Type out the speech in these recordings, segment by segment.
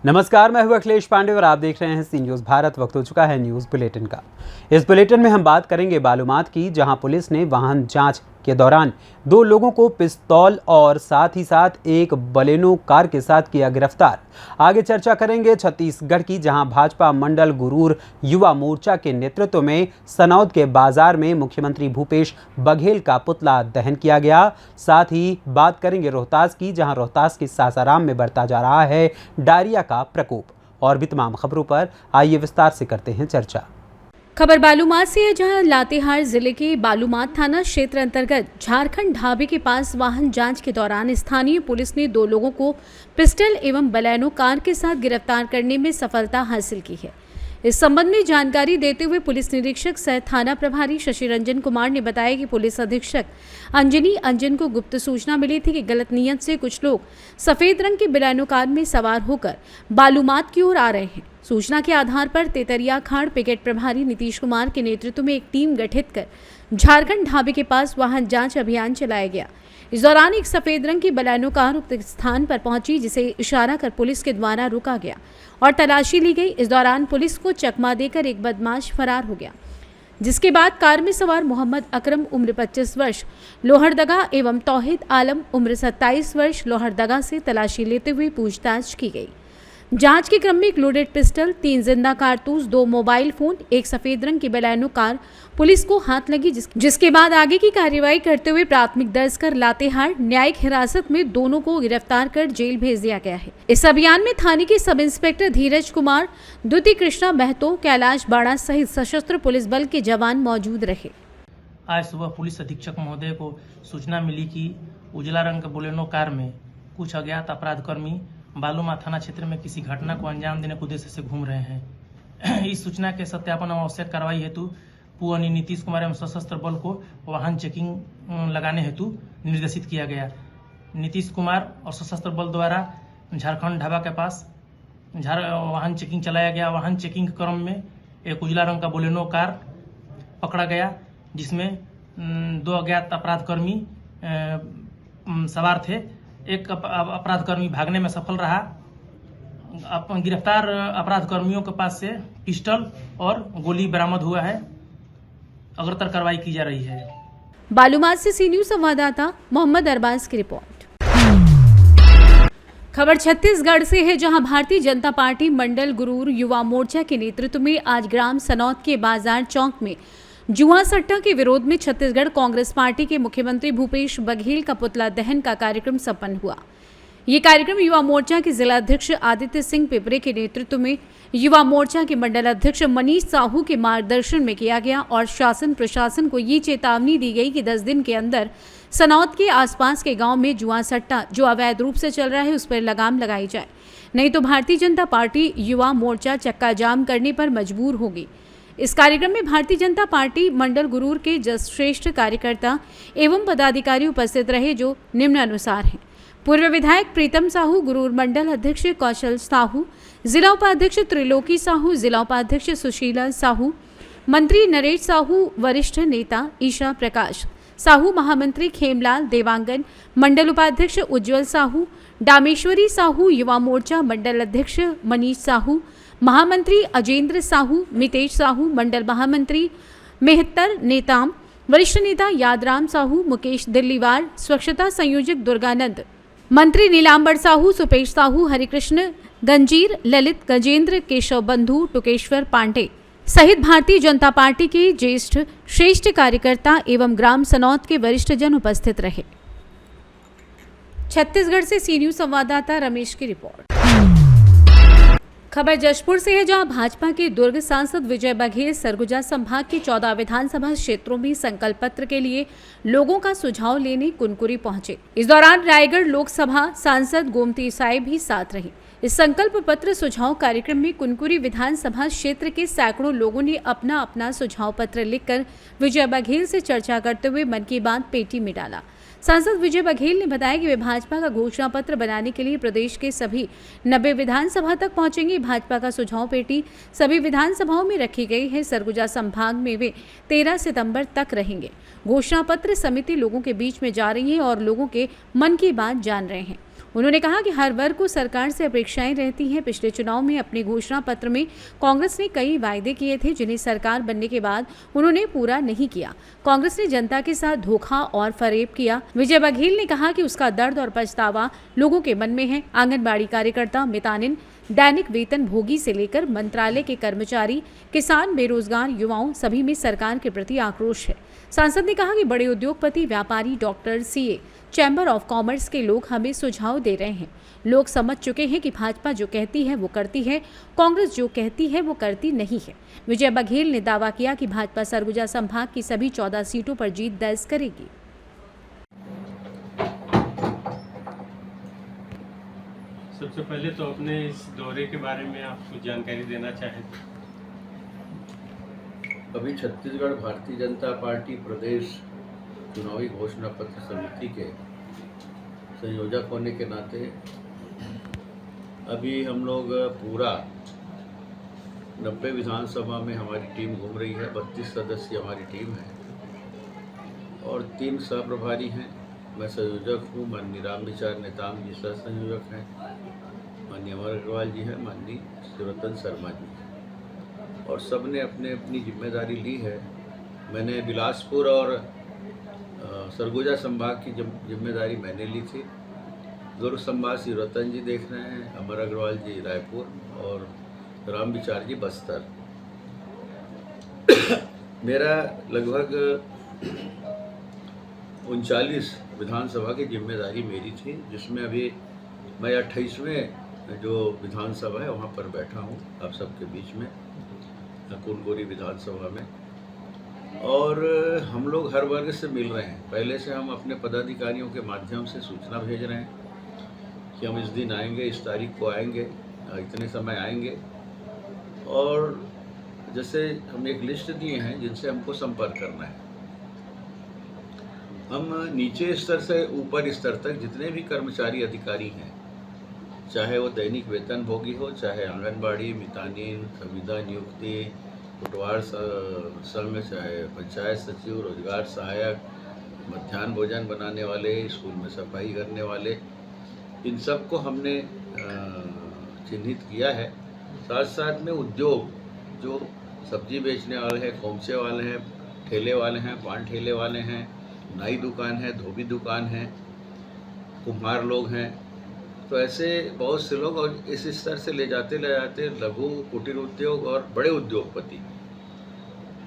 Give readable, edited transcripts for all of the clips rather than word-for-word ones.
नमस्कार, मैं हूं अखिलेश पांडे और आप देख रहे हैं सी न्यूज़ भारत। वक्त हो चुका है न्यूज़ बुलेटिन का। इस बुलेटिन में हम बात करेंगे बालूमाथ की, जहां पुलिस ने वाहन जांच के दौरान 2 लोगों को पिस्तौल और साथ ही साथ एक बलेनो कार के साथ किया गिरफ्तार। आगे चर्चा करेंगे छत्तीसगढ़ की, जहां भाजपा मंडल गुरूर युवा मोर्चा के नेतृत्व में सनौद के बाजार में मुख्यमंत्री भूपेश बघेल का पुतला दहन किया गया। साथ ही बात करेंगे रोहतास की, जहां रोहतास के सासाराम में बढ़ता जा रहा है डायरिया का प्रकोप। और भी तमाम खबरों पर आइए विस्तार से करते हैं चर्चा। खबर बालूमाथ से है, जहां लातेहार जिले के बालूमाथ थाना क्षेत्र अंतर्गत झारखंड ढाबे के पास वाहन जांच के दौरान स्थानीय पुलिस ने 2 लोगों को पिस्टल एवं बलेनो कार के साथ गिरफ्तार करने में सफलता हासिल की है। इस संबंध में जानकारी देते हुए पुलिस निरीक्षक सह थाना प्रभारी शशि रंजन कुमार ने बताया कि पुलिस अधीक्षक अंजनी अंजन को गुप्त सूचना मिली थी कि गलत नियत से कुछ लोग सफेद रंग के बलेनो कार में सवार होकर बालूमाथ की ओर आ रहे हैं। सूचना के आधार पर तेतरिया खाड़ पिकेट प्रभारी नीतीश कुमार के नेतृत्व में एक टीम गठित कर झारखंड ढाबे के पास वाहन जांच अभियान चलाया गया। इस दौरान एक सफेद रंग की बलेनो कार उक्त स्थान पर पहुंची, जिसे इशारा कर पुलिस के द्वारा रोका गया और तलाशी ली गई। इस दौरान पुलिस को चकमा देकर एक बदमाश फरार हो गया, जिसके बाद कार में सवार मोहम्मद अकरम उम्र 25 वर्ष लोहरदगा एवं तौहीद आलम उम्र 27 वर्ष लोहरदगा से तलाशी लेते हुए पूछताछ की गई। जांच के क्रम में एक लोडेड पिस्टल, 3 जिंदा कारतूस, 2 मोबाइल फोन, एक सफेद रंग की बलेनो कार पुलिस को हाथ लगी, जिसके बाद आगे की कार्रवाई करते हुए प्राथमिक दर्ज कर लातेहार न्यायिक हिरासत में दोनों को गिरफ्तार कर जेल भेज दिया गया है। इस अभियान में थाने के सब इंस्पेक्टर धीरज कुमार, द्वितीय कृष्णा महतो, कैलाश बाड़ा सहित सशस्त्र पुलिस बल के जवान मौजूद रहे। आज सुबह पुलिस अधीक्षक महोदय को सूचना मिली कि उजला रंग का बोलेनो कार में कुछ अज्ञात अपराधकर्मी बालूमाथ थाना क्षेत्र में किसी घटना को अंजाम देने के उद्देश्य से घूम रहे हैं। इस सूचना के सत्यापन और आवश्यक कार्रवाई हेतु पुअनी नीतीश कुमार एवं सशस्त्र बल को वाहन चेकिंग लगाने हेतु निर्देशित किया गया। नीतीश कुमार और सशस्त्र बल द्वारा झारखंड ढाबा के पास वाहन चेकिंग चलाया गया। वाहन चेकिंग के क्रम में एक उजला रंग का बोलेनो कार पकड़ा गया, जिसमें 2 अज्ञात अपराधकर्मी सवार थे। एक अपराधकर्मी भागने में सफल रहा। गिरफ्तार अपराधकर्मियों के पास से पिस्टल और गोली बरामद हुआ है। अग्रतर कार्रवाई की जा रही है। बालूमाथ से सी न्यूज़ संवाददाता मोहम्मद अरबाज की रिपोर्ट। खबर छत्तीसगढ़ से है, जहां भारतीय जनता पार्टी मंडल गुरूर युवा मोर्चा के नेतृत्व में आज ग्राम सनौद के बाजार चौक में जुआ सट्टा के विरोध में छत्तीसगढ़ कांग्रेस पार्टी के मुख्यमंत्री भूपेश बघेल का पुतला दहन का कार्यक्रम संपन्न हुआ। ये कार्यक्रम युवा मोर्चा के जिला अध्यक्ष आदित्य सिंह पिपरे के नेतृत्व में युवा मोर्चा के मंडल अध्यक्ष मनीष साहू के मार्गदर्शन में किया गया और शासन प्रशासन को ये चेतावनी दी गई कि 10 दिन के अंदर सनौद के आसपास के गांव में जुआ सट्टा जो अवैध रूप से चल रहा है उस पर लगाम लगाई जाए, नहीं तो भारतीय जनता पार्टी युवा मोर्चा चक्का जाम करने पर मजबूर होगी। इस कार्यक्रम में भारतीय जनता पार्टी मंडल गुरूर के श्रेष्ठ कार्यकर्ता एवं पदाधिकारी उपस्थित रहे, जो निम्नानुसार हैं। पूर्व विधायक प्रीतम साहू, गुरूर मंडल अध्यक्ष कौशल साहू, जिला उपाध्यक्ष त्रिलोकी साहू, जिला उपाध्यक्ष सुशीला साहू, मंत्री नरेश साहू, वरिष्ठ नेता ईशा प्रकाश साहू, महामंत्री खेमलाल देवांगन, मंडल उपाध्यक्ष उज्जवल साहू, डामेश्वरी साहू, युवा मोर्चा मंडल अध्यक्ष मनीष साहू, महामंत्री अजेंद्र साहू, मितेश साहू, मंडल महामंत्री मेहतर नेताम, वरिष्ठ नेता यादराम साहू, मुकेश दिल्लीवार, स्वच्छता संयोजक दुर्गानंद, मंत्री नीलांबर साहू, सुपेश साहू, हरिकृष्ण गंजीर, ललित गजेंद्र, केशव बंधु, टुकेश्वर पांडे सहित भारतीय जनता पार्टी के ज्येष्ठ श्रेष्ठ कार्यकर्ता एवं ग्राम सनौद के वरिष्ठ जन उपस्थित रहे। छत्तीसगढ़ से सी न्यूज़ संवाददाता रमेश की रिपोर्ट। खबर जशपुर से है, जहां भाजपा के दुर्ग सांसद विजय बघेल सरगुजा संभाग के 14 विधानसभा क्षेत्रों में संकल्प पत्र के लिए लोगों का सुझाव लेने कुनकुरी पहुंचे। इस दौरान रायगढ़ लोकसभा सांसद गोमती साई भी साथ रही। इस संकल्प पत्र सुझाव कार्यक्रम में कुनकुरी विधानसभा क्षेत्र के सैकड़ों लोगों ने अपना अपना सुझाव पत्र लिखकर विजय बघेल से चर्चा करते हुए मन की बात पेटी में डाला। सांसद विजय बघेल ने बताया कि वे भाजपा का घोषणा पत्र बनाने के लिए प्रदेश के सभी 90 विधानसभा तक पहुंचेंगे। भाजपा का सुझाव पेटी सभी विधानसभाओं में रखी गई है। सरगुजा संभाग में वे 13 सितंबर तक रहेंगे। घोषणा पत्र समिति लोगों के बीच में जा रही है और लोगों के मन की बात जान रहे हैं। उन्होंने कहा कि हर वर्ग को सरकार से अपेक्षाएं रहती हैं। पिछले चुनाव में अपने घोषणा पत्र में कांग्रेस ने कई वायदे किए थे जिन्हें सरकार बनने के बाद उन्होंने पूरा नहीं किया। कांग्रेस ने जनता के साथ धोखा और फरेब किया। विजय बघेल ने कहा कि उसका दर्द और पछतावा लोगों के मन में है। आंगनबाड़ी कार्यकर्ता, मितानिन, दैनिक वेतन भोगी से लेकर मंत्रालय के कर्मचारी, किसान, बेरोजगार, युवाओं सभी में सरकार के प्रति आक्रोश है। सांसद ने कहा कि बड़े उद्योगपति, व्यापारी, doctor, CA, chamber of commerce के लोग हमें सुझाव दे रहे हैं। लोग समझ चुके हैं कि भाजपा जो कहती है वो करती है, कांग्रेस जो कहती है वो करती नहीं है। विजय बघेल ने दावा किया कि भाजपा सरगुजा संभाग की सभी 14 सीटों पर जीत दर्ज करेगी। सबसे पहले तो अपने इस दौरे के बारे में आप कुछ जानकारी देना चाहें। अभी छत्तीसगढ़ भारतीय जनता पार्टी प्रदेश चुनावी घोषणा पत्र समिति के संयोजक होने के नाते अभी हम लोग पूरा 90 विधानसभा में हमारी टीम घूम रही है। 32 सदस्य हमारी टीम है और 3 सहप्रभारी हैं। मैं संयोजक हूँ, माननीय रामविचार नेताम जी सह संयोजक हैं, माननीय अमर अग्रवाल जी हैं, माननीय शिवरतन शर्मा जी हैं और सब ने अपने अपनी जिम्मेदारी ली है। मैंने बिलासपुर और सरगुजा संभाग की जिम्मेदारी मैंने ली थी। दुर्ग संभाग शिवरतन जी देख रहे हैं, अमर अग्रवाल जी रायपुर और रामविचार जी बस्तर। मेरा लगभग 39 विधानसभा की जिम्मेदारी मेरी थी, जिसमें अभी मैं 28वें जो विधानसभा है वहाँ पर बैठा हूँ आप सबके बीच में, कुलगोरी विधानसभा में। और हम लोग हर वर्ग से मिल रहे हैं। पहले से हम अपने पदाधिकारियों के माध्यम से सूचना भेज रहे हैं कि हम इस दिन आएंगे, इस तारीख को आएंगे, इतने समय आएंगे। और जैसे हम एक लिस्ट दिए हैं जिनसे हमको संपर्क करना है। हम नीचे स्तर से ऊपर स्तर तक जितने भी कर्मचारी अधिकारी हैं, चाहे वो दैनिक वेतन भोगी हो, चाहे आंगनबाड़ी, मितानिन, संविदा नियुक्ति, पटवार संघ, चाहे पंचायत सचिव, रोजगार सहायक, मध्याह्न भोजन बनाने वाले, स्कूल में सफाई करने वाले, इन सब को हमने चिन्हित किया है। साथ साथ में उद्योग, जो सब्जी बेचने वाले हैं, खोमचे वाले हैं, ठेले वाले हैं, पान ठेले वाले हैं, नाई दुकान है, धोबी दुकान है, कुम्हार लोग हैं, तो ऐसे बहुत से लोग। और इस स्तर से ले जाते लघु कुटीर उद्योग और बड़े उद्योगपति,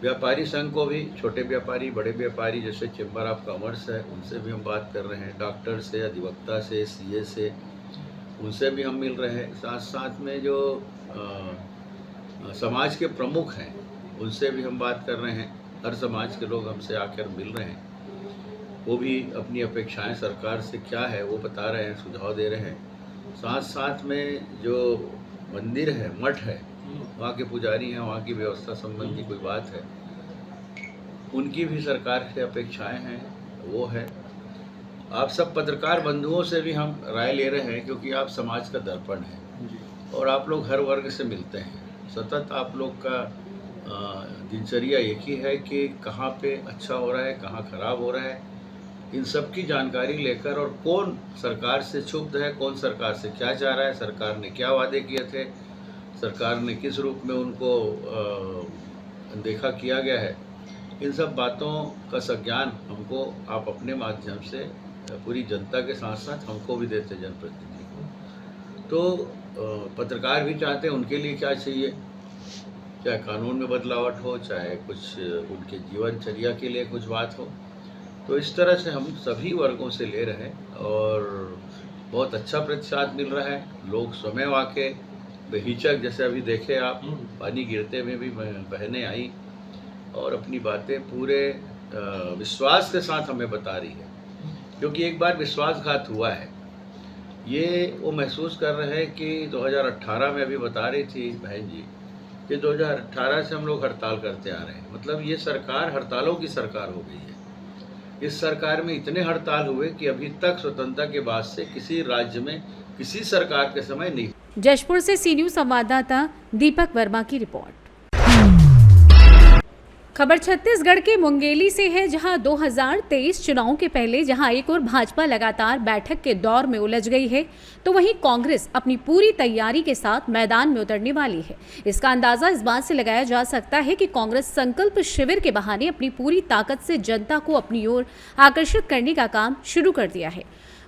व्यापारी संघ को भी, छोटे व्यापारी, बड़े व्यापारी जैसे चैम्बर ऑफ कॉमर्स है उनसे भी हम बात कर रहे हैं, डॉक्टर से, अधिवक्ता से, सीए से, उनसे भी हम मिल रहे हैं। साथ साथ में जो समाज के प्रमुख हैं उनसे भी हम बात कर रहे हैं। हर समाज के लोग हमसे आकर मिल रहे हैं, वो भी अपनी अपेक्षाएं सरकार से क्या है वो बता रहे हैं, सुझाव दे रहे हैं। साथ साथ में जो मंदिर है, मठ है, वहाँ के पुजारी हैं, वहाँ की व्यवस्था संबंधी कोई बात है, उनकी भी सरकार से अपेक्षाएं हैं, वो है। आप सब पत्रकार बंधुओं से भी हम राय ले रहे हैं, क्योंकि आप समाज का दर्पण है और आप लोग हर वर्ग से मिलते हैं। सतत आप लोग का दिनचर्या एक ही है कि कहाँ पे अच्छा हो रहा है, कहाँ खराब हो रहा है, इन सब की जानकारी लेकर, और कौन सरकार से क्षुब्ध है, कौन सरकार से क्या चाह रहा है, सरकार ने क्या वादे किए थे, सरकार ने किस रूप में उनको अनदेखा किया गया है, इन सब बातों का संज्ञान हमको आप अपने माध्यम से पूरी जनता के साथ साथ हमको भी देते, जनप्रतिनिधि को। तो पत्रकार भी चाहते हैं उनके लिए क्या चाहिए, चाहे कानून में बदलावट हो, चाहे कुछ उनके जीवनचर्या के लिए कुछ बात हो। तो इस तरह से हम सभी वर्गों से ले रहे हैं और बहुत अच्छा प्रतिसाद मिल रहा है। लोग स्वयं आके बेहिचक, जैसे अभी देखे आप, पानी गिरते में भी बहनें आई और अपनी बातें पूरे विश्वास के साथ हमें बता रही है, क्योंकि एक बार विश्वासघात हुआ है। ये वो महसूस कर रहे हैं कि 2018 में अभी बता रही थी बहन जी कि 2018 से हम लोग हड़ताल करते आ रहे हैं। मतलब ये सरकार हड़तालों की सरकार हो गई है। इस सरकार में इतने हड़ताल हुए कि अभी तक स्वतंत्रता के बाद से किसी राज्य में किसी सरकार के समय नहीं। जशपुर से सी न्यूज़ संवाददाता दीपक वर्मा की रिपोर्ट। खबर छत्तीसगढ़ के मुंगेली से है, जहां 2023 चुनाव के पहले जहां एक और भाजपा लगातार बैठक के दौर में उलझ गई है, तो वहीं कांग्रेस अपनी पूरी तैयारी के साथ मैदान में उतरने वाली है। इसका अंदाजा इस बात से लगाया जा सकता है कि कांग्रेस संकल्प शिविर के बहाने अपनी पूरी ताकत से जनता को अपनी ओर आकर्षित करने का काम शुरू कर दिया है।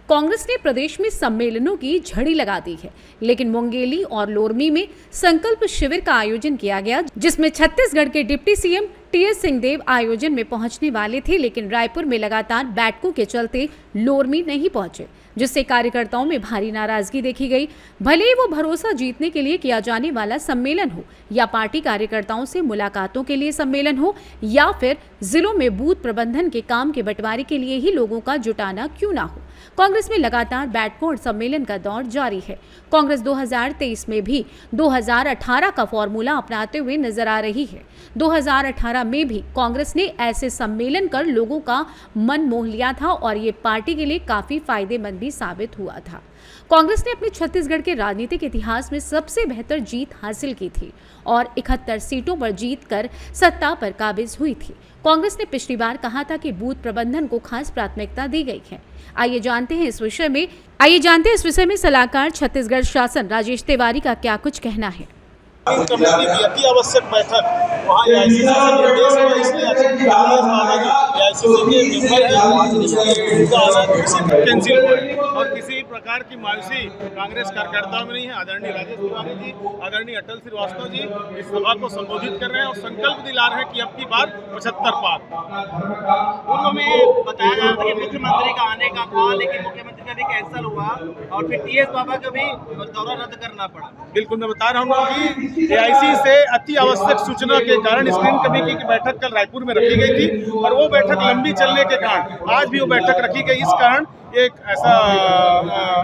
कांग्रेस ने प्रदेश में सम्मेलनों की झड़ी लगा दी है, लेकिन मुंगेली और लोरमी में संकल्प शिविर का आयोजन किया गया, जिसमें छत्तीसगढ़ के डिप्टी सीएम टीएस सिंहदेव आयोजन में पहुंचने वाले थे, लेकिन रायपुर में लगातार बैठकों के चलते लोरमी नहीं पहुंचे, जिससे कार्यकर्ताओं में भारी नाराजगी देखी गई। भले ही वो भरोसा जीतने के लिए किया जाने वाला सम्मेलन हो या पार्टी कार्यकर्ताओं से मुलाकातों के लिए सम्मेलन हो या फिर जिलों में बूथ प्रबंधन के काम के बंटवारे के लिए ही लोगों का जुटाना क्यों ना हो, कांग्रेस में लगातार बैठकों और सम्मेलन का दौर जारी है। कांग्रेस 2023 में भी 2018 का फॉर्मूला अपनाते हुए नजर आ रही है। 2018 में भी कांग्रेस ने ऐसे सम्मेलन कर लोगों का मन मोह लिया था और ये पार्टी के लिए काफी फायदेमंद भी साबित हुआ था। कांग्रेस ने अपने छत्तीसगढ़ के राजनीतिक इतिहास में सबसे बेहतर जीत हासिल की थी और 71 सीटों पर जीतकर सत्ता पर काबिज हुई थी। कांग्रेस ने पिछली बार कहा था कि बूथ प्रबंधन को खास प्राथमिकता दी गई है। आइए जानते हैं इस विषय में सलाहकार छत्तीसगढ़ शासन राजेश तिवारी का क्या कुछ कहना है। कमेटी की अति आवश्यक बैठक वहाँ एआईसीसी से निर्देश है, इसलिए एआईसीसी के मेंबर कैंसिल हुआ है और किसी प्रकार की मायूसी कांग्रेस कार्यकर्ताओं में नहीं है। आदरणीय राजेश तिवारी जी, आदरणीय अटल श्रीवास्तव जी इस सभा को संबोधित कर रहे हैं और संकल्प दिला रहे हैं कि अब की बार 75 पार। पूर्व में बताया गया था कि मुख्यमंत्री का आने का था, लेकिन मुख्यमंत्री का भी कैंसिल हुआ और फिर टीएस बाबा का भी दौरा रद्द करना पड़ा। बिल्कुल, मैं बता रहा हूँ कि एआईसी से अति आवश्यक सूचना के कारण स्क्रीन कमेटी की बैठक कल रायपुर में रखी गई थी और वो बैठक लंबी चलने के कारण आज भी वो बैठक रखी गई। इस कारण एक ऐसा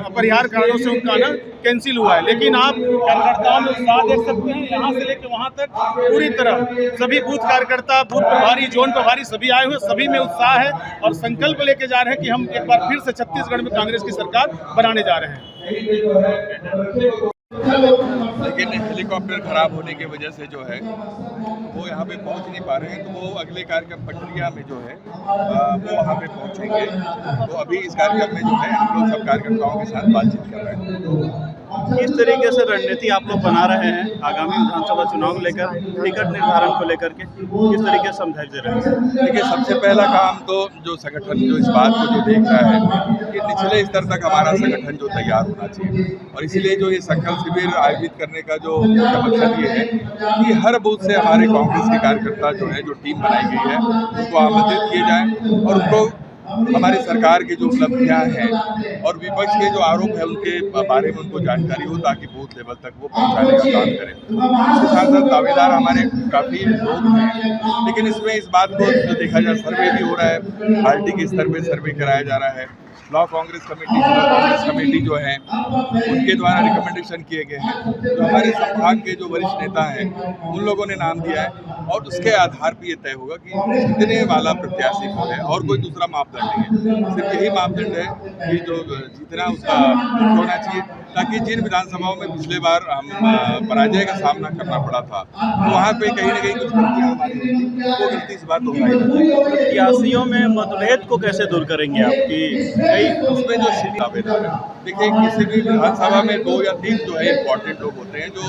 अपरिहार्य कारणों से उनका आना कैंसिल हुआ है। लेकिन आप कार्यकर्ताओं में उत्साह देख सकते हैं, यहाँ से लेकर वहाँ तक पूरी तरह सभी बूथ कार्यकर्ता, बूथ प्रभारी, जोन प्रभारी सभी आए हुए, सभी में उत्साह है और संकल्प लेके जा रहे हैं कि हम एक बार फिर से छत्तीसगढ़ में कांग्रेस की सरकार बनाने जा रहे हैं। लेकिन हेलीकॉप्टर खराब होने की वजह से जो है वो यहाँ पे पहुँच नहीं पा रहे हैं, तो वो अगले कार्यक्रम पटरिया में जो है वो वहाँ पे पहुँचेंगे। तो अभी इस कार्यक्रम में जो है हम लोग सब कार्यकर्ताओं के साथ बातचीत कर रहे हैं। किस तरीके से रणनीति आप लोग बना रहे हैं आगामी विधानसभा चुनाव लेकर, टिकट निर्धारण को लेकर के किस तरीके से समझाइश दे रहे हैं? देखिए, सबसे पहला काम तो जो संगठन जो इस बात को जो देख रहा है कि निचले स्तर तक हमारा संगठन जो तैयार होना चाहिए और इसीलिए जो ये संकल्प शिविर आयोजित करने का जो मकसद ये है कि हर बूथ से हमारे कांग्रेस के कार्यकर्ता जो है, जो टीम बनाई गई है, उनको आमंत्रित किए जाएं और उनको हमारी सरकार की जो उपलब्धियां हैं और विपक्ष के जो आरोप है उनके बारे में उनको जानकारी हो, ताकि बूथ लेवल तक वो पहुंचाने का काम करें। इसके साथ साथ दावेदार हमारे काफ़ी लोग हैं, लेकिन इसमें इस बात को जो देखा जाए, सर्वे भी हो रहा है, पार्टी के स्तर पर सर्वे कराया जा रहा है। ब्लॉक कांग्रेस कमेटी जो है उनके द्वारा रिकमेंडेशन किए गए हैं, जो हमारे संभाग के जो वरिष्ठ नेता हैं उन लोगों ने नाम दिया है और उसके आधार पर ये तय होगा कि जीतने वाला प्रत्याशी कौन है और कोई दूसरा मापदंड नहीं है। सिर्फ यही मापदंड है कि जो जीतना उसका होना चाहिए, ताकि जिन विधानसभाओं में पिछले बार हम पराजय का सामना करना पड़ा था तो वहाँ पे कहीं ना कहीं कुछ गलतियाँ हमारी हुई थी, वो गलती इस बार दोहराई। प्रत्याशियों में मतभेद को कैसे दूर करेंगे आपकी उसमें जो दावेदार है, देखिए किसी भी विधानसभा में 2 या 3 जो है इम्पोर्टेंट लोग होते हैं जो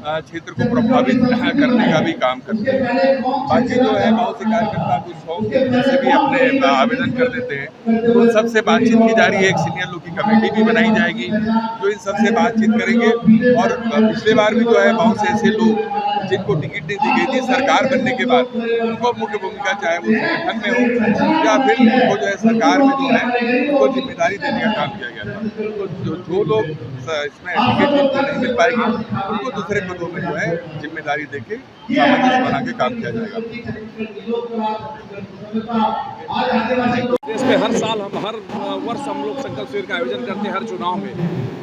क्षेत्र को प्रभावित करने का भी काम करते हैं। बाकी जो है बहुत से कार्यकर्ता कुछ शौक से भी अपने आवेदन कर देते हैं, उन सबसे बातचीत की जा रही है। एक सीनियर लोग की कमेटी भी बनाई जाएगी जो इन सबसे बातचीत करेंगे और पिछले बार भी जो है बहुत से ऐसे लोग जिनको टिकट नहीं दी गई थी, सरकार बनने के बाद उनको मुख्य भूमिका, चाहे वो संगठन में हो या फिर उनको जो है सरकार में जो है उनको जिम्मेदारी देने का काम किया गया था। तो जो लोग इसमें टिकट जिनको नहीं मिल पाएगी उनको दूसरे पदों में जो है जिम्मेदारी देके सामंजस्य बना के काम किया जाएगा। देश में हर साल हर वर्ष हम लोग संकल्प शिविर का आयोजन करते हैं, हर चुनाव में।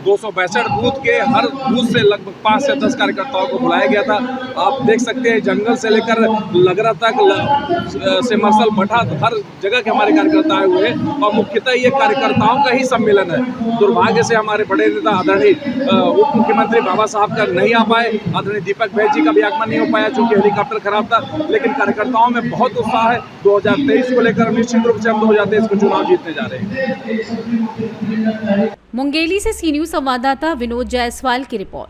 262 बूथ के हर बूथ से लगभग 5 से 10 कार्यकर्ताओं को बुलाया गया था। आप देख सकते हैं जंगल से लेकर लगरा तक से मरसल भट्टा हर जगह के हमारे कार्यकर्ता आए हुए हैं और मुख्यतः ये कार्यकर्ताओं का ही सम्मेलन है। दुर्भाग्य से हमारे बड़े नेता आदरणीय उप मुख्यमंत्री बाबा साहब का नहीं आ पाए, आदरणीय दीपक बैज जी का भी आगमन नहीं हो पाया क्योंकि हेलीकॉप्टर खराब था, लेकिन कार्यकर्ताओं में बहुत उत्साह है। 2023 को लेकर निश्चित रूप से हम 2023 को चुनाव जीतने जा रहे हैं। मुंगेली से सी न्यूज संवाददाता विनोद जायसवाल की रिपोर्ट।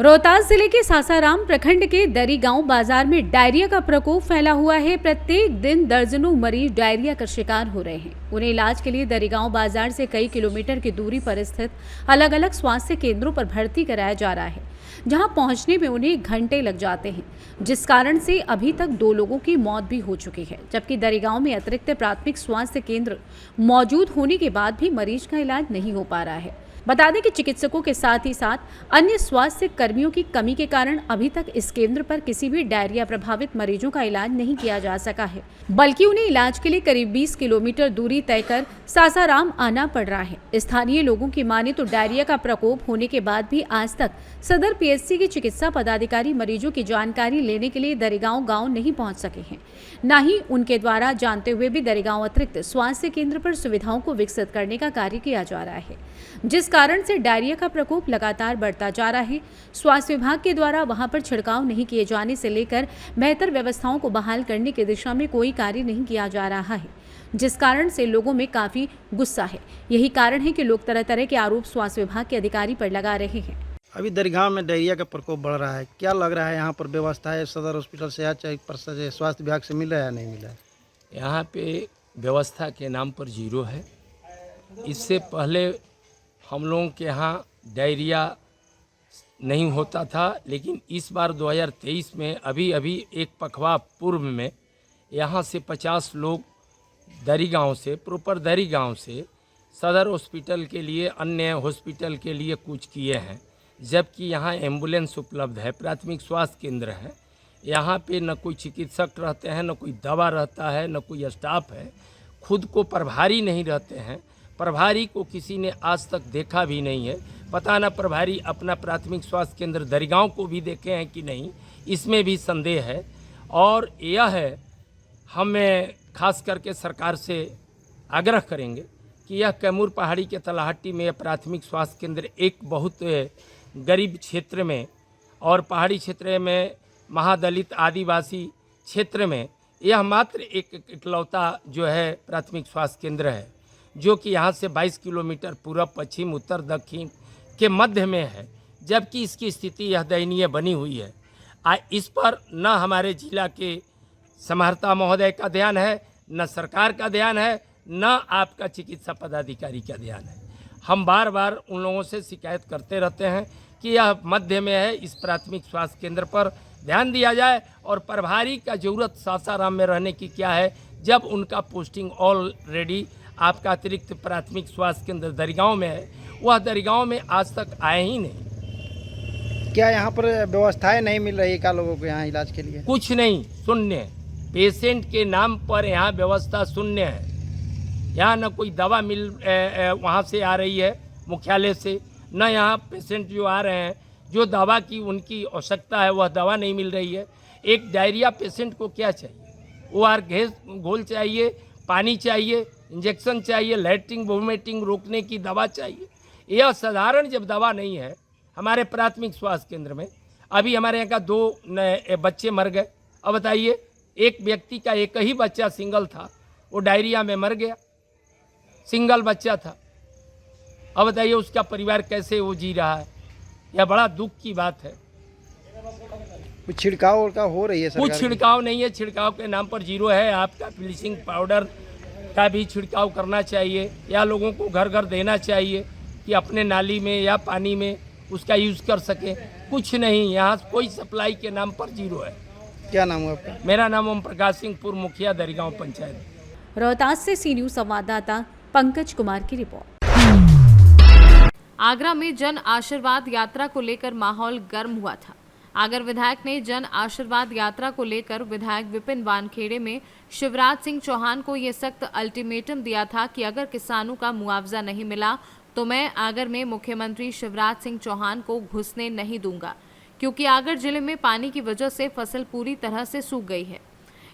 रोहतास जिले के सासाराम प्रखंड के दरी गांव बाजार में डायरिया का प्रकोप फैला हुआ है। प्रत्येक दिन दर्जनों मरीज डायरिया का शिकार हो रहे हैं। उन्हें इलाज के लिए दरी गांव बाजार से कई किलोमीटर की दूरी पर स्थित अलग अलग स्वास्थ्य केंद्रों पर भर्ती कराया जा रहा है, जहां पहुंचने में उन्हें घंटे लग जाते हैं, जिस कारण से अभी तक 2 लोगों की मौत भी हो चुकी है। जबकि दरी गांव में अतिरिक्त प्राथमिक स्वास्थ्य केंद्र मौजूद होने के बाद भी मरीज का इलाज नहीं हो पा रहा है। बता दें कि चिकित्सकों के साथ ही साथ अन्य स्वास्थ्य कर्मियों की कमी के कारण अभी तक इस केंद्र पर किसी भी डायरिया प्रभावित मरीजों का इलाज नहीं किया जा सका है, बल्कि उन्हें इलाज के लिए करीब 20 किलोमीटर दूरी तय कर सासाराम आना पड़ रहा है। स्थानीय लोगों की माने तो डायरिया का प्रकोप होने के बाद भी आज तक सदर पीएचसी के चिकित्सा पदाधिकारी मरीजों की जानकारी लेने के लिए दरीगांव गांव नहीं पहुंच सके हैं। न ही उनके द्वारा जानते हुए भी दरीगांव अतिरिक्त स्वास्थ्य केंद्र पर सुविधाओं को विकसित करने का कार्य किया जा रहा है, जिस कारण से डायरिया का प्रकोप लगातार बढ़ता जा रहा है। स्वास्थ्य विभाग के द्वारा वहां पर छिड़काव नहीं किए जाने से लेकर बेहतर व्यवस्थाओं को बहाल करने की दिशा में कोई कार्य नहीं किया जा रहा है, जिस कारण से लोगों में काफी गुस्सा है। यही कारण है कि लोग तरह तरह के आरोप स्वास्थ्य विभाग के अधिकारी पर लगा रहे हैं। अभी दरगाह में डायरिया का प्रकोप बढ़ रहा है, क्या लग रहा है यहाँ पर व्यवस्था है सदर हॉस्पिटल से या चाहे स्वास्थ्य विभाग से मिल रहा है या नहीं मिल रहा है? यहाँ पे व्यवस्था के नाम पर जीरो है। इससे पहले हम लोगों के यहाँ डायरिया नहीं होता था, लेकिन इस बार 2023 में अभी एक पखवाड़ा पूर्व में यहाँ से 50 लोग दरी गांव से प्रॉपर दरी गांव से सदर हॉस्पिटल के लिए अन्य हॉस्पिटल के लिए कूच किए हैं, जबकि यहाँ एम्बुलेंस उपलब्ध है, प्राथमिक स्वास्थ्य केंद्र है। यहाँ पे न कोई चिकित्सक रहते हैं, न कोई दवा रहता है, न कोई स्टाफ है। खुद को प्रभारी नहीं रहते हैं, प्रभारी को किसी ने आज तक देखा भी नहीं है। पता न प्रभारी अपना प्राथमिक स्वास्थ्य केंद्र दरीगांव को भी देखे हैं कि नहीं, इसमें भी संदेह है। और यह है, हमें खास करके सरकार से आग्रह करेंगे कि यह कैमूर पहाड़ी के तलाहट्टी में प्राथमिक स्वास्थ्य केंद्र एक बहुत गरीब क्षेत्र में और पहाड़ी क्षेत्र में महादलित आदिवासी क्षेत्र में यह मात्र एक इकलौता जो है प्राथमिक स्वास्थ्य केंद्र है, जो कि यहाँ से 22 किलोमीटर पूर्व पश्चिम उत्तर दक्षिण के मध्य में है, जबकि इसकी स्थिति यह दयनीय बनी हुई है। इस पर न हमारे जिला के समाहर्ता महोदय का ध्यान है, न सरकार का ध्यान है, न आपका चिकित्सा पदाधिकारी का ध्यान है। हम बार बार उन लोगों से शिकायत करते रहते हैं कि यह मध्य में है, इस प्राथमिक स्वास्थ्य केंद्र पर ध्यान दिया जाए। और प्रभारी का ज़रूरत सासाराम में रहने की क्या है, जब उनका पोस्टिंग ऑलरेडी आपका अतिरिक्त प्राथमिक स्वास्थ्य केंद्र दरीगांव में है, वह दरीगांव में आज तक आए ही नहीं। क्या यहाँ पर व्यवस्थाएं नहीं मिल रही क्या लोगों को यहाँ इलाज के लिए? कुछ नहीं, शून्य। पेशेंट के नाम पर यहाँ व्यवस्था शून्य है। यहाँ न कोई दवा वहाँ से आ रही है मुख्यालय से, न यहाँ पेशेंट जो आ रहे हैं जो दवा की उनकी आवश्यकता है वह दवा नहीं मिल रही है। एक डायरिया पेशेंट को क्या चाहिए? ORS घोल चाहिए, पानी चाहिए, इंजेक्शन चाहिए, लैट्रिन वोमिटिंग रोकने की दवा चाहिए। यह साधारण जब दवा नहीं है हमारे प्राथमिक स्वास्थ्य केंद्र में। अभी हमारे यहाँ का 2 बच्चे मर गए। अब बताइए, एक व्यक्ति का एक ही बच्चा सिंगल था, वो डायरिया में मर गया, सिंगल बच्चा था। अब बताइए उसका परिवार कैसे वो जी रहा है। यह बड़ा दुख की बात है। कुछ छिड़काव का हो रही है सरकार? कुछ छिड़काव नहीं है, छिड़काव के नाम पर जीरो है। आपका ब्लीचिंग पाउडर का भी छिड़काव करना चाहिए, या लोगों को घर घर देना चाहिए कि अपने नाली में या पानी में उसका यूज़ कर सकें। कुछ नहीं, यहाँ कोई सप्लाई के नाम पर जीरो है। क्या नाम है आपका? मेरा नाम ओम प्रकाश सिंह, पूर्व मुखिया दरीगांव पंचायत। रोहतास से सी न्यूज संवाददाता पंकज कुमार की रिपोर्ट। आगरा में जन आशीर्वाद यात्रा को लेकर माहौल गर्म हुआ था। आगर विधायक ने जन आशीर्वाद यात्रा को लेकर विधायक विपिन वानखेड़े में शिवराज सिंह चौहान को ये सख्त अल्टीमेटम दिया था कि अगर किसानों का मुआवजा नहीं मिला तो मैं आगर में मुख्यमंत्री शिवराज सिंह चौहान को घुसने नहीं दूंगा, क्योंकि आगर जिले में पानी की वजह से फसल पूरी तरह से सूख गई है।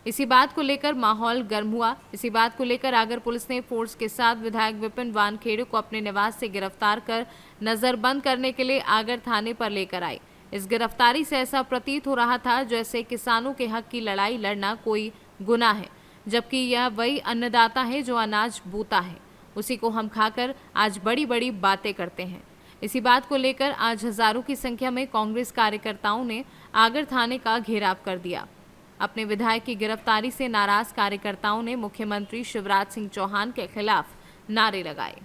इसी बात को लेकर माहौल गर्म हुआ। इसी बात को लेकर आगर पुलिस ने फोर्स के साथ विधायक विपिन वानखेड़े को अपने निवास से गिरफ्तार कर नजरबंद करने के लिए आगर थाने पर लेकर आई। इस गिरफ्तारी से ऐसा प्रतीत हो रहा था जैसे किसानों के हक की लड़ाई लड़ना कोई गुनाह है, जबकि यह वही अन्नदाता है जो अनाज बोता है, उसी को हम खाकर आज बड़ी बड़ी बातें करते हैं। इसी बात को लेकर आज हजारों की संख्या में कांग्रेस कार्यकर्ताओं ने आगर थाने का घेराव कर दिया। अपने विधायक की गिरफ्तारी से नाराज कार्यकर्ताओं ने मुख्यमंत्री शिवराज सिंह चौहान के खिलाफ नारे लगाए।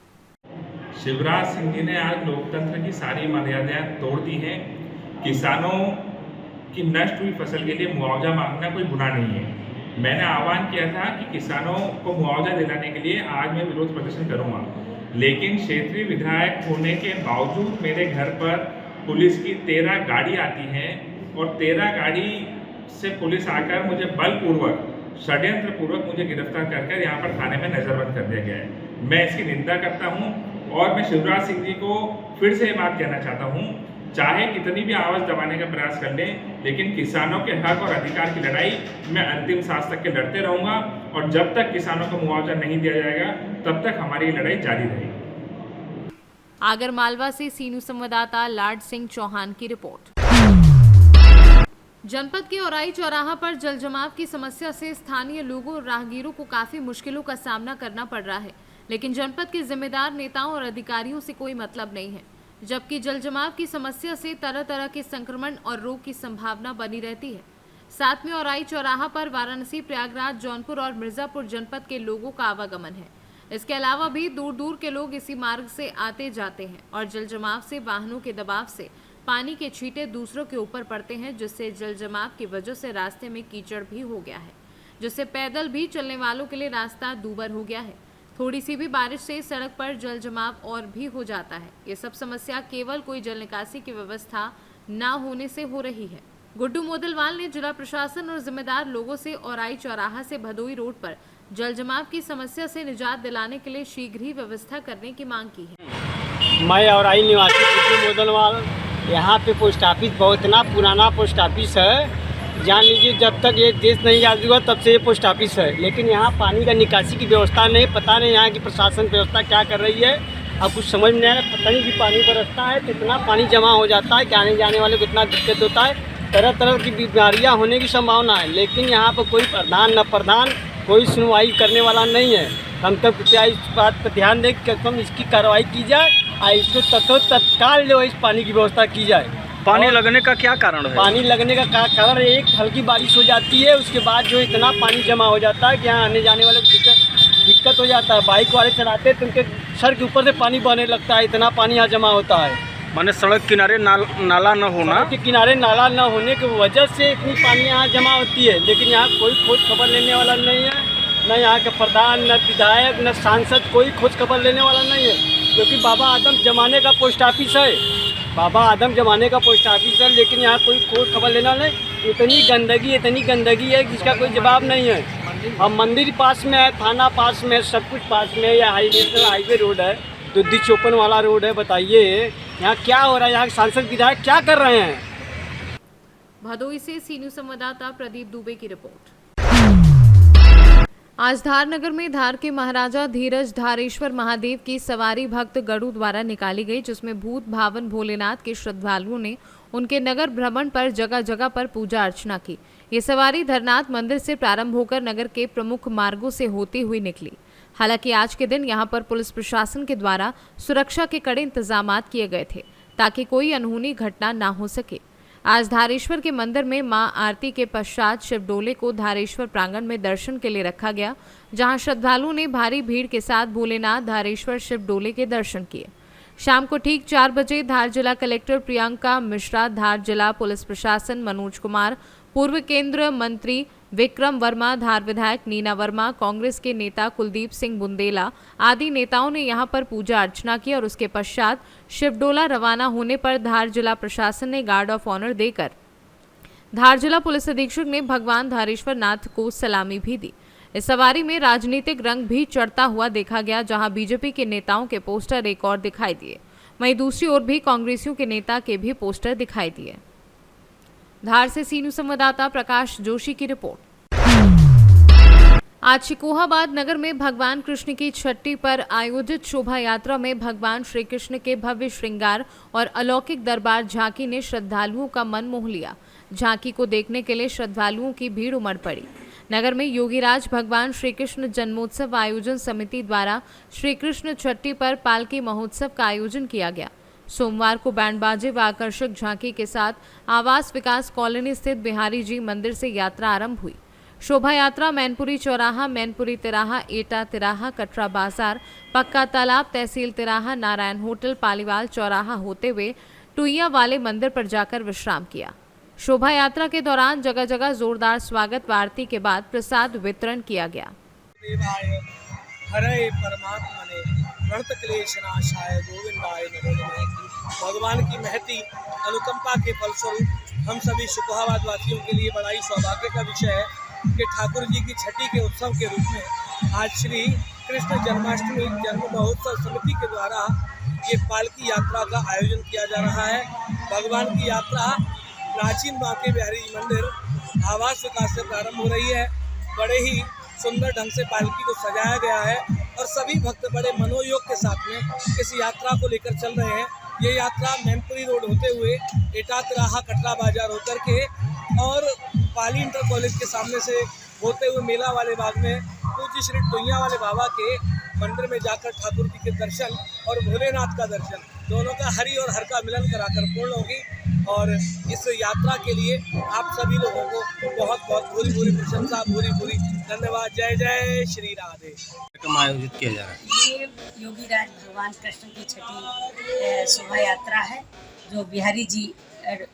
शिवराज सिंह जी ने आज लोकतंत्र की सारी मर्यादाएं तोड़ दी हैं। किसानों की नष्ट हुई फसल के लिए मुआवजा मांगना कोई गुनाह नहीं है। मैंने आह्वान किया था कि किसानों को मुआवजा दिलाने के लिए आज मैं विरोध प्रदर्शन करूंगा, लेकिन क्षेत्रीय विधायक होने के बावजूद मेरे घर पर पुलिस की 13 गाड़ी आती हैं और 13 गाड़ी से पुलिस आकर मुझे बलपूर्वक षड्यंत्र पूर्वक मुझे गिरफ्तार कर यहाँ पर थाने में नजरबंद कर दिया गया है। मैं इसकी निंदा करता हूँ और मैं शिवराज सिंह जी को फिर से ये बात कहना चाहता हूँ, चाहे कितनी भी आवाज़ दबाने का प्रयास कर लें, लेकिन किसानों के हक और अधिकार की लड़ाई मैं अंतिम सांस तक के लड़ते रहूँगा और जब तक किसानों को मुआवजा नहीं दिया जाएगा तब तक हमारी लड़ाई जारी रहेगी। आगर मालवा से सीनू संवाददाता लाड सिंह चौहान की रिपोर्ट। जनपद के औराई चौराहा पर जल जमाव की समस्या से स्थानीय लोगों और राहगीरों को काफी मुश्किलों का सामना करना पड़ रहा है, लेकिन जनपद के जिम्मेदार नेताओं और अधिकारियों से कोई मतलब नहीं है। जबकि जल जमाव की समस्या से तरह तरह के संक्रमण और रोग की संभावना बनी रहती है। साथ में औराई चौराहा पर वाराणसी, प्रयागराज, जौनपुर और मिर्जापुर जनपद के लोगों का आवागमन है। इसके अलावा भी दूर दूर के लोग इसी मार्ग से आते जाते हैं और जल जमाव से वाहनों के दबाव से पानी के छींटे दूसरों के ऊपर पड़ते हैं, जिससे जल जमाव की वजह से रास्ते में कीचड़ भी हो गया है, जिससे पैदल भी चलने वालों के लिए रास्ता दूभर हो गया है। थोड़ी सी भी बारिश से सड़क पर जल जमाव और भी हो जाता है। ये सब समस्या केवल कोई जल निकासी की व्यवस्था न होने से हो रही है। गुड्डू मोदलवाल ने जिला प्रशासन और जिम्मेदार लोगों से औराई चौराहा से भदोई रोड पर जल जमाव की समस्या से निजात दिलाने के लिए शीघ्र ही व्यवस्था करने की मांग की है। मैं औराई निवासी गुड्डू मोदलवाल, यहाँ पे पोस्ट ऑफिस बहुत इतना पुराना पोस्ट ऑफिस है, जान लीजिए जब तक ये देश नहीं आज़ाद हुआ तब से ये पोस्ट ऑफिस है, लेकिन यहाँ पानी का निकासी की व्यवस्था नहीं, पता नहीं यहाँ की प्रशासन व्यवस्था क्या कर रही है। अब कुछ समझ में नहीं आ रहा, पता नहीं कि पानी बरसता है तो इतना पानी जमा हो जाता है कि आने जाने वाले को इतना दिक्कत होता है, तरह तरह की बीमारियाँ होने की संभावना है। लेकिन यहाँ पर कोई प्रधान न प्रधान कोई सुनवाई करने वाला नहीं है। हम तक कृपया इस बात पर ध्यान दें कि कम इसकी कार्रवाई की जाए और इसको तत्काल जो इस पानी की व्यवस्था की जाए। पानी लगने का क्या कारण है? पानी लगने का कारण एक हल्की बारिश हो जाती है, उसके बाद जो इतना पानी जमा हो जाता है कि यहाँ आने जाने वाले को दिक्कत हो जाता है। बाइक वाले चलाते तो उनके सर के ऊपर से पानी बहने लगता है, इतना पानी यहाँ जमा होता है। माने सड़क किनारे नाला न होना, सड़क के किनारे नाला न होने की वजह से इतनी पानी यहाँ जमा होती है, लेकिन यहाँ कोई खोज खबर लेने वाला नहीं है। न यहाँ के प्रधान, न विधायक, न सांसद, कोई खोज खबर लेने वाला नहीं है, क्योंकि बाबा आदम जमाने का पोस्ट ऑफिस है, बाबा आदम जमाने का पोस्ट ऑफिस है, लेकिन यहाँ कोई खोज खबर लेना नहीं। इतनी गंदगी है जिसका कोई जवाब नहीं है। अब मंदिर पास में है, थाना पास में है, सब कुछ पास में है, या नेशनल हाईवे रोड है, दुद्धी चौपन वाला रोड है। बताइए यहाँ क्या हो रहा है, यहाँ सांसद विधायक क्या कर रहे हैं? भदोई से सीनू संवाददाता प्रदीप दुबे की रिपोर्ट। आज धारनगर में धार के महाराजा धीरज धारेश्वर महादेव की सवारी भक्त गरुड़ द्वारा निकाली गई, जिसमें भूत भावन भोलेनाथ के श्रद्धालुओं ने उनके नगर भ्रमण पर जगह जगह पर पूजा अर्चना की। ये सवारी धरनाथ मंदिर से प्रारंभ होकर नगर के प्रमुख मार्गों से होती हुई निकली। हालांकि आज के दिन यहां पर पुलिस प्रशासन के द्वारा सुरक्षा के कड़े इंतजाम किए गए थे ताकि कोई अनहोनी घटना न हो सके। आज धारेश्वर के मंदिर में मां आरती के पश्चात शिवडोले को धारेश्वर प्रांगण में दर्शन के लिए रखा गया, जहां श्रद्धालुओं ने भारी भीड़ के साथ भोलेनाथ धारेश्वर शिवडोले के दर्शन किए। शाम को ठीक 4 बजे धार जिला कलेक्टर प्रियंका मिश्रा, धार जिला पुलिस प्रशासन मनोज कुमार, पूर्व केंद्रीय मंत्री विक्रम वर्मा, धार विधायक नीना वर्मा, कांग्रेस के नेता कुलदीप सिंह बुंदेला आदि नेताओं ने यहां पर पूजा अर्चना की और उसके पश्चात शिवडोला रवाना होने पर धार जिला प्रशासन ने गार्ड ऑफ ऑनर देकर धार जिला पुलिस अधीक्षक ने भगवान धारेश्वर नाथ को सलामी भी दी। इस सवारी में राजनीतिक रंग भी चढ़ता हुआ देखा गया, जहां बीजेपी के नेताओं के पोस्टर एक और दिखाई दिए, वहीं दूसरी ओर भी कांग्रेसियों के नेता के भी पोस्टर दिखाई दिए। धार से सी न्यूज़ संवाददाता प्रकाश जोशी की रिपोर्ट। आज शिकोहाबाद नगर में भगवान कृष्ण की छठी पर आयोजित शोभा यात्रा में भगवान श्री कृष्ण के भव्य श्रृंगार और अलौकिक दरबार झांकी ने श्रद्धालुओं का मन मोह लिया। झांकी को देखने के लिए श्रद्धालुओं की भीड़ उमड़ पड़ी। नगर में योगीराज भगवान श्री कृष्ण जन्मोत्सव आयोजन समिति द्वारा श्री कृष्ण छठी पर पालकी महोत्सव का आयोजन किया गया। सोमवार को बैंड बाजे व आकर्षक झांकी के साथ आवास विकास कॉलोनी स्थित बिहारी जी मंदिर से यात्रा आरंभ हुई। शोभा यात्रा मैनपुरी चौराहा, मैनपुरी तिराहा, एटा तिराहा, कटरा बाजार, पक्का तालाब, तहसील तिराहा, नारायण होटल, पालीवाल चौराहा होते हुए टुइया वाले मंदिर पर जाकर विश्राम किया। शोभा यात्रा के दौरान जगह जगह जोरदार स्वागत व आरती के बाद प्रसाद वितरण किया गया। हरे परमात्मने व्रत क्लेश नाशाय गोविंदाय नमो नमः। भगवान की महती अनुकंपा के फलस्वरूप हम सभी शिकोहाबाद वासियों के लिए बड़ा ही सौभाग्य का विषय है कि ठाकुर जी की छठी के उत्सव के रूप में आज श्री कृष्ण जन्माष्टमी जन्म महोत्सव समिति के द्वारा ये पालकी यात्रा का आयोजन किया जा रहा है। भगवान की यात्रा प्राचीन बांके बिहारी जी मंदिर आवास विकास से प्रारंभ हो रही है। बड़े ही सुंदर ढंग से पालकी को सजाया गया है और सभी भक्त बड़े मनोयोग के साथ में इस यात्रा को लेकर चल रहे हैं। ये यात्रा मैनपुरी रोड होते हुए एटा तिराहा, कटरा बाजार होकर के और पाली इंटर कॉलेज के सामने से होते हुए मेला वाले बाग में पूज्य श्री टुइया वाले बाबा के मंदिर में जाकर ठाकुर जी के दर्शन और भोलेनाथ का दर्शन दोनों का हरि और हर का मिलन कराकर पूर्ण होगी। और इस यात्रा के लिए आप सभी लोगों को बहुत बहुत भूरी भूरी प्रशंसा, भूरी भूरी धन्यवाद। जय जय श्री राधे। आयोजित किया जा रहा है। ये योगीराज भगवान कृष्ण की छठी शोभा यात्रा है जो बिहारी जी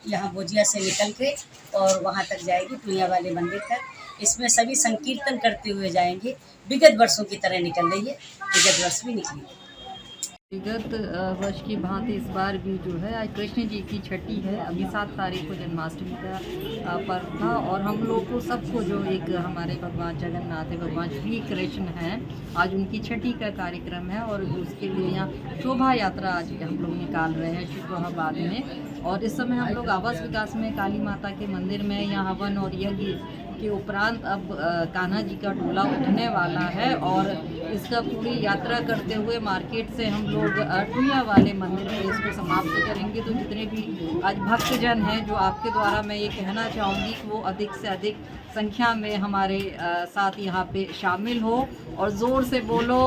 यहाँ बोजिया से निकल के और वहाँ तक जाएगी टुइया वाले मंदिर तक। इसमें सभी संकीर्तन करते हुए जाएंगे। विगत वर्षों की तरह निकल रही है, विगत वर्ष भी निकली। विगत वर्ष की भांति इस बार भी जो है आज कृष्ण जी की छठी है। अभी 7 तारीख को जन्माष्टमी का पर्व था और हम लोग को सबको जो एक हमारे भगवान जगन्नाथ भगवान श्री कृष्ण हैं, आज उनकी छठी का कार्यक्रम है और उसके लिए यहाँ शोभा यात्रा आज हम लोग निकाल रहे हैं शिकोहाबाद में। और इस समय हम लोग आवास विकास में काली माता के मंदिर में यहाँ हवन और यज्ञ के उपरांत अब कान्हा जी का डोला उठने वाला है और इसका पूरी यात्रा करते हुए मार्केट से हम लोग टुइया वाले मंदिर में इसको समाप्त करेंगे। तो जितने भी आज भक्तजन हैं, जो आपके द्वारा मैं ये कहना चाहूँगी कि वो अधिक से अधिक संख्या में हमारे साथ यहाँ पे शामिल हो और ज़ोर से बोलो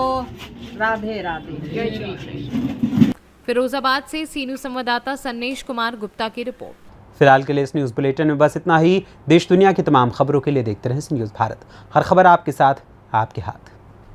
राधे राधे, जय श्री कृष्ण। फिरोजाबाद से सी न्यूज़ संवाददाता सन्नेश कुमार गुप्ता की रिपोर्ट। फिलहाल के लिए इस न्यूज़ बुलेटिन में बस इतना ही। देश दुनिया की तमाम खबरों के लिए देखते रहें सी न्यूज़ भारत। हर खबर आपके साथ, आपके हाथ।